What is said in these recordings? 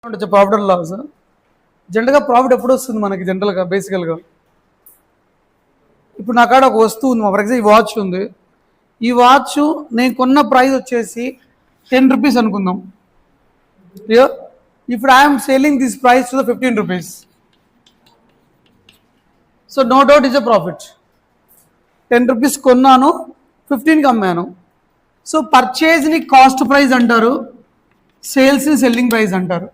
profit and loss జనరల్గా profit ఎప్పుడు వస్తుంది మనకి జనరల్గా బేసికల్గా ఇప్పుడు నా కాడ ఒక వస్తువు ఉంది ఫర్ ఎగ్జాంపుల్ ఈ వాచ్ ఉంది ఈ వాచ్ నేను కొన్న ప్రైస్ వచ్చేసి 10 రూపీస్ అనుకుందాం ఇప్పుడు I'm selling this price to 15 rupees so no doubt is a profit 10 rupees కొన్నాను 15కి అమ్మాను సో పర్చేజ్ని కాస్ట్ ప్రైస్ అంటారు సేల్స్ని సెల్లింగ్ ప్రైస్ అంటారు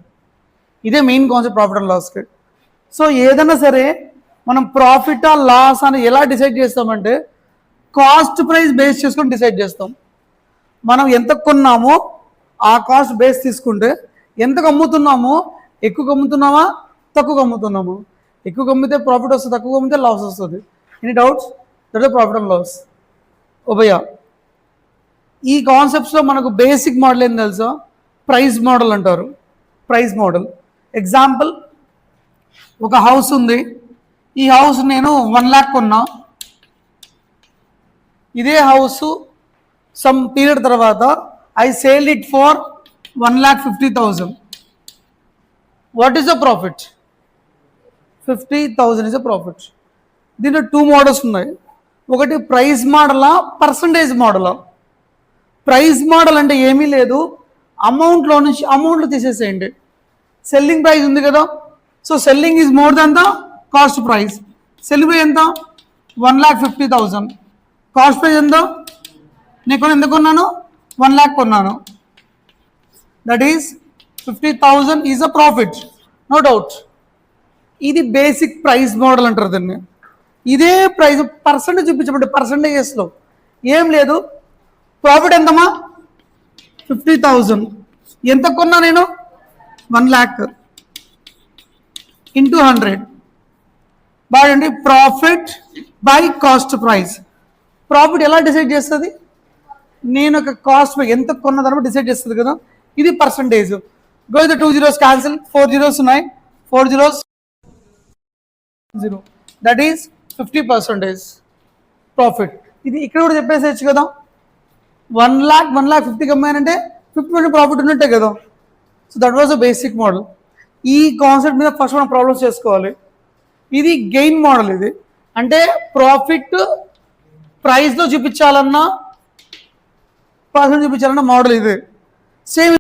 ఇదే మెయిన్ కాన్సెప్ట్ ప్రాఫిట్ అండ్ లాస్కి సో ఏదైనా సరే మనం ప్రాఫిట్ ఆ లాస్ అని ఎలా డిసైడ్ చేస్తామంటే కాస్ట్ ప్రైస్ బేస్ చేసుకొని డిసైడ్ చేస్తాం మనం ఎంత కొన్నామో ఆ కాస్ట్ బేస్ తీసుకుంటే ఎంతకు అమ్ముతున్నామో ఎక్కువ అమ్ముతున్నామా తక్కువ అమ్ముతున్నాము ఎక్కువ అమ్మితే ప్రాఫిట్ వస్తుంది తక్కువ అమ్మితే లాస్ వస్తుంది any doubts that is profit and loss ఓబయ్యా ఈ కాన్సెప్ట్స్లో మనకు బేసిక్ మోడల్ ఏం తెలుసా ప్రైస్ మోడల్ అంటారు ప్రైస్ మోడల్ ఎగ్జాంపుల్ ఒక హౌస్ ఉంది ఈ హౌస్ నేను 1 lakh కొన్నా ఇదే హౌస్ సమ్ పీరియడ్ తర్వాత I sale it for 1,50,000 what is the profit 50,000 is the profit దీంట్లో 2 మోడల్స్ ఉన్నాయి ఒకటి ప్రైస్ మోడలా పర్సంటేజ్ మోడలా ప్రైస్ మోడల్ అంటే ఏమీ లేదు అమౌంట్లో నుంచి అమౌంట్లు తీసేసేయండి సెల్లింగ్ ప్రైస్ ఉంది కదా so selling is more than the cost price selling price ఎంత 1,50,000 కాస్ట్ ప్రైస్ ఎంత నేను ఎంత కొన్నాను 1 lakh కొన్నాను that is 50,000 is a profit no doubt ఇది బేసిక్ ప్రైస్ మోడల్ అంటారు దీన్ని ఇదే ప్రైస్ పర్సెంటేజ్ చూపించబడి పర్సంటేజెస్లో ఏం లేదు ప్రాఫిట్ ఎంతమా 50,000 ఎంత కొన్నా నేను 1 lakh ఇంటూ 100 బాగుండి profit by cost price profit ఎలా డిసైడ్ చేస్తుంది నేను ఒక కాస్ట్ ఎంత కొన్న దాన్ని డిసైడ్ చేస్తుంది కదా ఇది percentage go the 2 zeros cancel 4 zeros ఉన్నాయి 4 zeros 0 దట్ ఈస్ 50% ప్రాఫిట్ ఇది ఇక్కడ కూడా చెప్పేసేయచ్చు కదా 1 lakh 1,50,000 అమ్మానంటే 50% ప్రాఫిట్ ఉన్నట్టే కదా so that was a basic model ఈ కాన్సెప్ట్ మీద ఫస్ట్ మనం ప్రాబ్లమ్స్ చేసుకోవాలి ఇది గెయిన్ మోడల్ ఇది అంటే ప్రాఫిట్ ప్రైస్లో చూపించాలన్నా పర్సెంట్ చూపించాలన్నా మోడల్ ఇది సేమ్